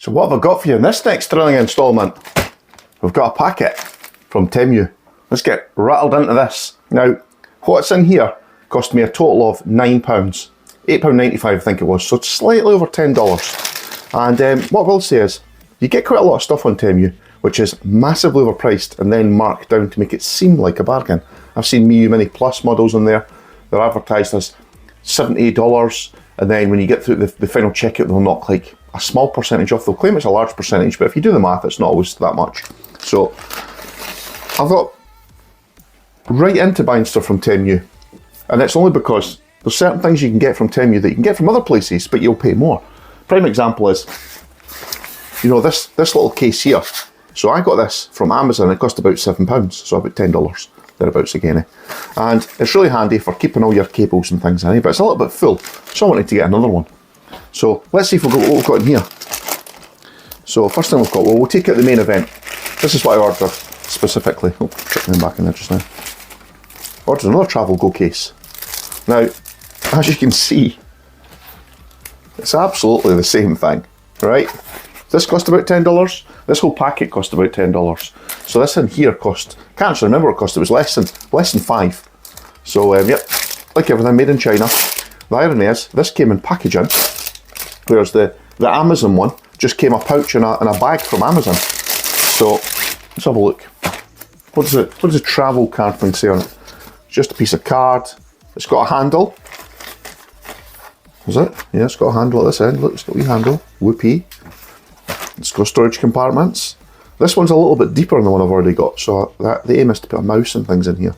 So what have I got for you in this next thrilling instalment? We've got a packet from TEMU. Let's get rattled into this. Now, what's in here cost me a total of £9. £8.95 I think it was, so it's slightly over $10. And what I will say is, you get quite a lot of stuff on TEMU, which is massively overpriced and then marked down to make it seem like a bargain. I've seen Miu Mini Plus models in there. They're advertised as $70, and then when you get through the final checkout, they'll knock like a small percentage off. They'll claim it's a large percentage, but if you do the math, it's not always that much. So I've got right into buying stuff from TEMU, and it's only because there's certain things you can get from TEMU that you can get from other places, but you'll pay more. Prime example is, you know, this little case here. So I got this from Amazon. It cost about £7, so about $10 thereabouts again. And it's really handy for keeping all your cables and things in it, but it's a little bit full, so I wanted to get another one. So let's see if we've got what we've got in here. So first thing we've got, well, we'll take out the main event. This is what I ordered specifically. Oh, tripping them back in there just now. Ordered another travel go case. Now, as you can see, it's absolutely the same thing, right? This cost about $10. This whole packet cost about $10. So this in here cost, can't actually remember what it cost. It was less than $5. So yep, like everything made in China. The irony is, this came in packaging, whereas the Amazon one just came a pouch and a bag from Amazon. So let's have a look. What does the travel card thing say on it? It's just a piece of card. It's got a handle. Is it? Yeah, it's got a handle at this end. Look, it's got a wee handle. Whoopee. It's got storage compartments. This one's a little bit deeper than the one I've already got, so the aim is to put a mouse and things in here.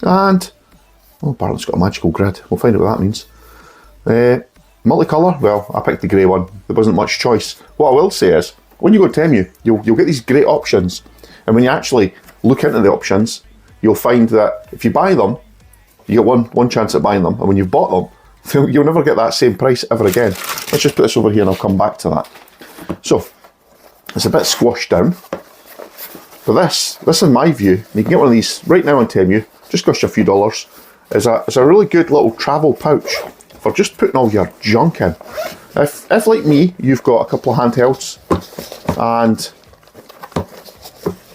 And, oh, apparently it's got a magical grid. We'll find out what that means. Multicolour, well, I picked the grey one. There wasn't much choice. What I will say is, when you go to TEMU, you'll get these great options. And when you actually look into the options, you'll find that if you buy them, you get one chance at buying them. And when you've bought them, you'll never get that same price ever again. Let's just put this over here and I'll come back to that. So, it's a bit squashed down. But this in my view, you can get one of these right now on TEMU, just cost you a few dollars, is a really good little travel pouch for just putting all your junk in. If like me, you've got a couple of handhelds and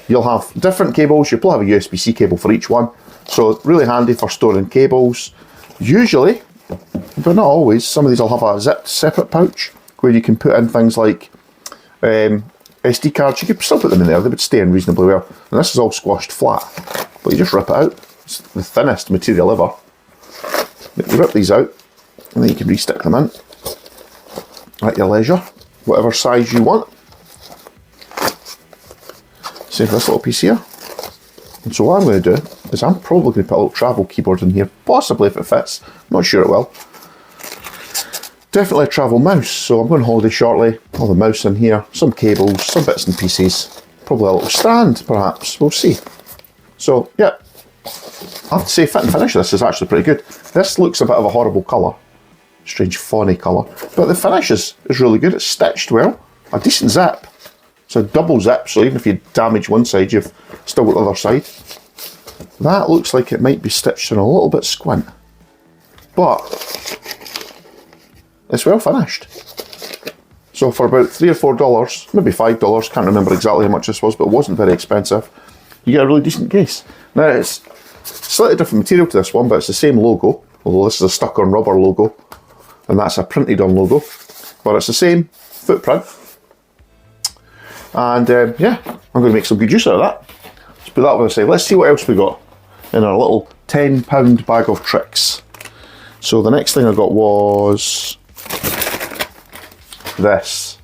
you'll have different cables, you'll probably have a USB-C cable for each one. So really handy for storing cables. Usually, but not always, some of these will have a zipped separate pouch where you can put in things like SD cards. You could still put them in there, they would stay in reasonably well. And this is all squashed flat, but you just rip it out. It's the thinnest material ever. You rip these out, and then you can re-stick them in at your leisure, whatever size you want. Save this little piece here. And so what I'm going to do is I'm probably going to put a little travel keyboard in here, possibly if it fits. I'm not sure it will. Definitely a travel mouse, so I'm going on holiday shortly. All the mouse in here, some cables, some bits and pieces, probably a little stand perhaps, we'll see. So yeah, I have to say fit and finish this is actually pretty good. This looks a bit of a horrible colour, strange fawny colour, but the finish is really good. It's stitched well, a decent zip. It's a double zip, so even if you damage one side, you've still got the other side. That looks like it might be stitched in a little bit squint, but it's well finished. So for about $3 or $4, maybe $5, can't remember exactly how much this was, but it wasn't very expensive, you get a really decent case. Now it's slightly different material to this one, but it's the same logo, although this is a stuck on rubber logo, and that's a printed on logo, but it's the same footprint. And yeah, I'm going to make some good use out of that. Let's put that one aside. Let's see what else we got in our little £10 bag of tricks. So the next thing I got was this.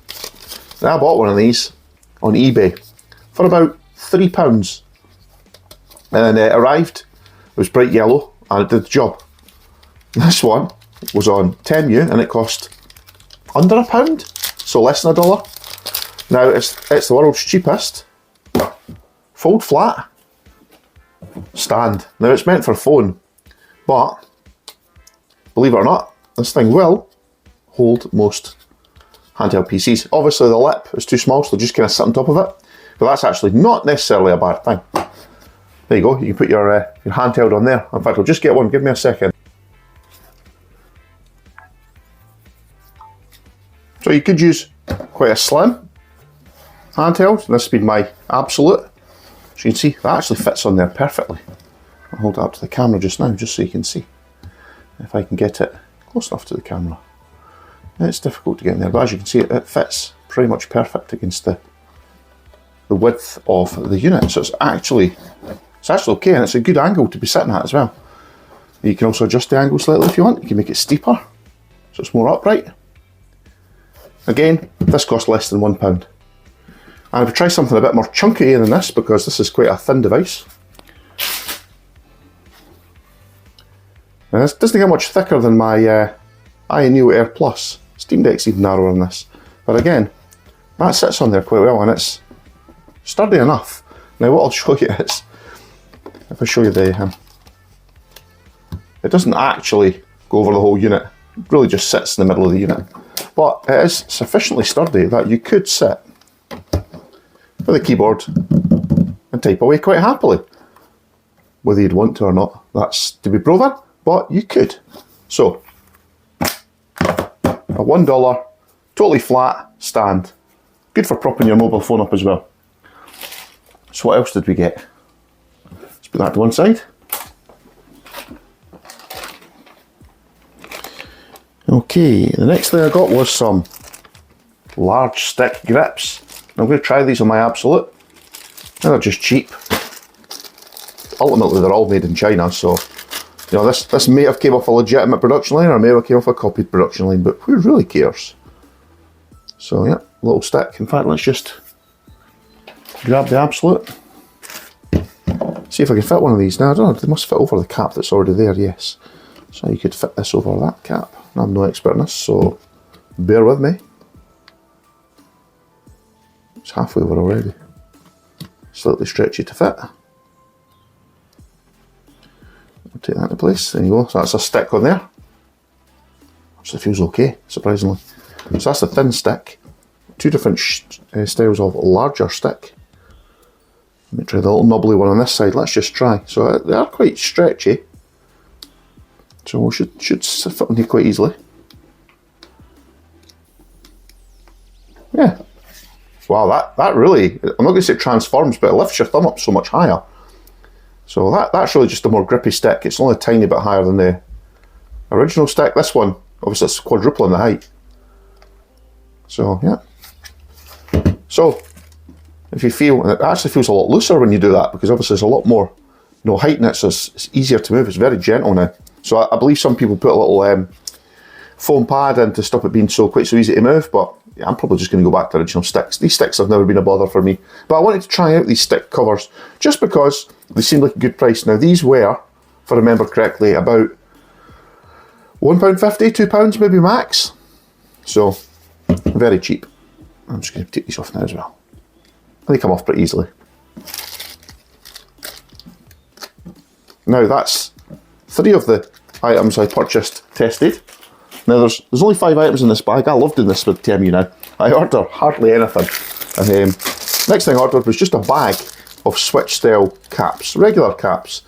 Now I bought one of these on eBay for about £3. And it arrived, it was bright yellow and it did the job. This one was on TEMU and it cost under £1, so less than $1. Now it's the world's cheapest fold flat stand. Now it's meant for a phone, but believe it or not, this thing will hold most handheld PCs. Obviously the lip is too small, so just kind of sit on top of it, but that's actually not necessarily a bad thing. There you go, you can put your handheld on there. In fact, I'll just get one, give me a second. So you could use quite a slim handheld, and this has been my Absolute. As you can see, that actually fits on there perfectly. I'll hold it up to the camera just now, just so you can see. If I can get it close enough to the camera. It's difficult to get in there, but as you can see, it fits pretty much perfect against the width of the unit. So it's actually okay, and it's a good angle to be sitting at as well. You can also adjust the angle slightly if you want. You can make it steeper, so it's more upright. Again, this costs less than £1. And if we try something a bit more chunkier than this, because this is quite a thin device. Now this doesn't get much thicker than my INEO Air Plus. Steam Deck's even narrower than this. But again, that sits on there quite well, and it's sturdy enough. Now what I'll show you is, if I show you the, it doesn't actually go over the whole unit. It really just sits in the middle of the unit. But it is sufficiently sturdy that you could sit with a keyboard and type away quite happily. Whether you'd want to or not, that's to be proven, but you could. So, a $1 totally flat stand. Good for propping your mobile phone up as well. So what else did we get? Let's put that to one side. Okay, the next thing I got was some large stick grips. I'm going to try these on my Absolute. They're just cheap. Ultimately, they're all made in China, so you know this may have came off a legitimate production line, or may have came off a copied production line, but who really cares? So yeah, little stick. In fact, let's just grab the Absolute. See if I can fit one of these. Now I don't know. They must fit over the cap that's already there. Yes, so you could fit this over that cap. I'm no expert in this, so bear with me. It's halfway over already. Slightly stretchy to fit. I'll take that into place. There you go. So that's a stick on there. Actually feels okay, surprisingly. So that's a thin stick. Two different styles of larger stick. Let me try the little knobbly one on this side. Let's just try. So they are quite stretchy. So we should fit on here quite easily. Yeah. Wow, that really, I'm not going to say it transforms, but it lifts your thumb up so much higher. So that's really just a more grippy stick. It's only a tiny bit higher than the original stick. This one, obviously it's quadruple in the height. So, yeah. So, if you feel, it actually feels a lot looser when you do that, because obviously there's a lot more height in it, so it's easier to move. It's very gentle now. So I believe some people put a little foam pad in to stop it being quite so easy to move, but yeah, I'm probably just going to go back to original sticks. These sticks have never been a bother for me, but I wanted to try out these stick covers just because they seemed like a good price. Now these were, if I remember correctly, about £1.50, £2 maybe max. So very cheap. I'm just going to take these off now as well. And they come off pretty easily. Now that's 3 of the items I purchased tested. Now there's only 5 items in this bag. I love doing this with TEMU now. I order hardly anything. And next thing I ordered was just a bag of Switch style caps, regular caps.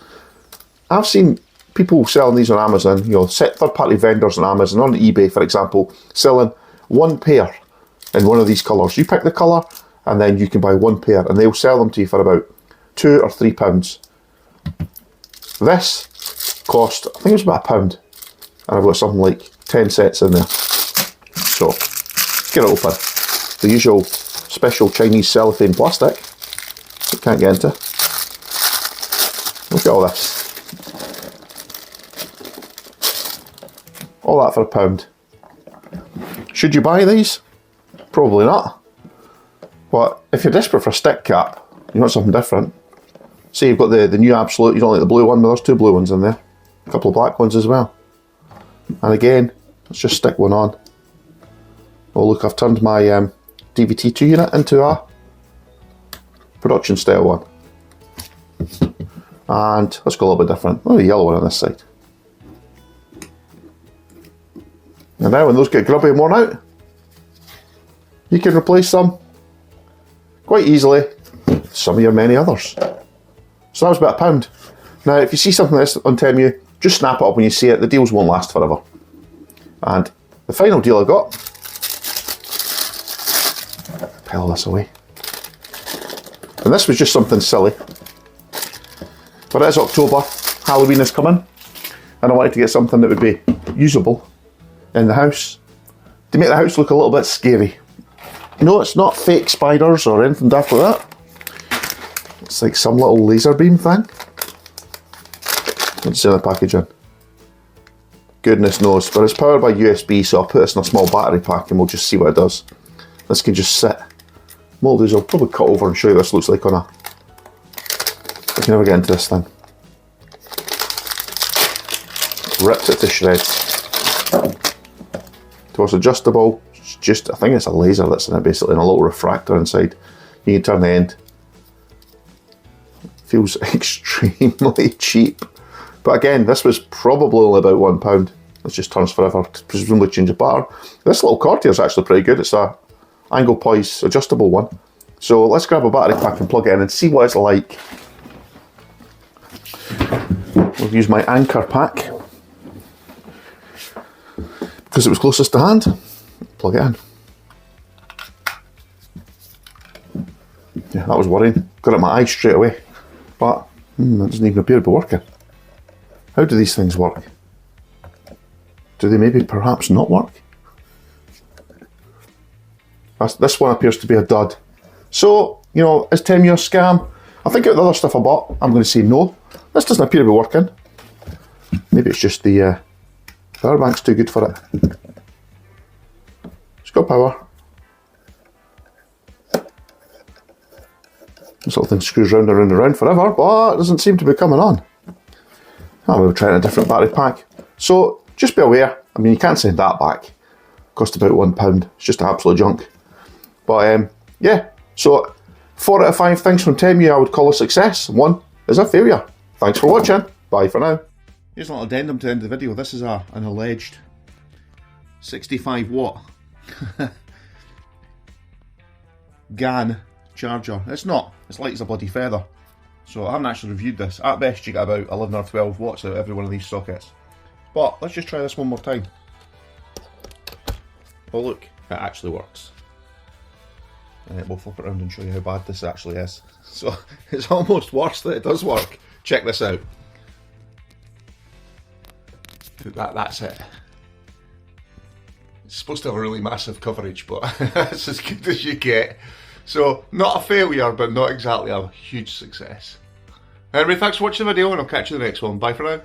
I've seen people selling these on Amazon, you know, third party vendors on Amazon, on eBay for example, selling one pair in one of these colours. You pick the colour and then you can buy one pair and they'll sell them to you for about £2 or £3. This cost, I think it was about £1, and I've got something like 10 sets in there. So, get it open. The usual special Chinese cellophane plastic. You can't get into. Look at all this. All that for £1. Should you buy these? Probably not. But if you're desperate for a stick cap, you want something different. Say you've got the new Absolute, you don't like the blue one, but there's 2 blue ones in there. A couple of black ones as well. And again, let's just stick one on. Oh look, I've turned my DVT2 unit into a production style one. And let's go a little bit different. Oh, the yellow one on this side. And now when those get grubby and worn out, you can replace them quite easily with some of your many others. So that was about £1. Now if you see something like this on TEMU, just snap it up when you see it. The deals won't last forever. And the final deal I got, pile this away. And this was just something silly. But it is October, Halloween is coming, and I wanted to get something that would be usable in the house to make the house look a little bit scary. No, it's not fake spiders or anything daft like that. It's like some little laser beam thing. Let's see the packaging. Goodness knows, but it's powered by USB, so I'll put this in a small battery pack and we'll just see what it does. This can just sit. What I'll do is I'll probably cut over and show you what this looks like on a... I can never get into this thing. Ripped it to shreds. So it's adjustable. It's just, I think it's a laser that's in it basically, and a little refractor inside. You can turn the end. Feels extremely cheap. But again, this was probably only about £1. It just turns forever, presumably change the bar. This little cord here is actually pretty good. It's a angle poise adjustable one. So let's grab a battery pack and plug it in and see what it's like. We'll use my anchor pack because it was closest to hand. Plug it in. Yeah, that was worrying. Got it in my eye straight away. But that doesn't even appear to be working. How do these things work? Do they maybe perhaps not work? This one appears to be a dud. So, you know, is TEMU a scam? I think out of the other stuff I bought, I'm going to say no. This doesn't appear to be working. Maybe it's just the power bank's too good for it. It's got power. This little thing screws round and round and round forever, but it doesn't seem to be coming on. Oh, we'll try a different battery pack. So, just be aware, I mean, you can't send that back. Cost about £1. It's just absolute junk. But, yeah, so 4 out of 5 things from TEMU I would call a success. 1 is a failure. Thanks for watching. Bye for now. Here's a little addendum to the end of the video. This is an alleged 65 watt GAN charger. It's not. It's light as a bloody feather. So I haven't actually reviewed this. At best you get about 11 or 12 watts out of every one of these sockets. But let's just try this one more time. Oh look, it actually works. We'll flip it around and show you how bad this actually is. So it's almost worse that it does work. Check this out. That's it. It's supposed to have a really massive coverage, but that's as good as you get. So, not a failure, but not exactly a huge success. Anyway, thanks for watching the video, and I'll catch you in the next one. Bye for now.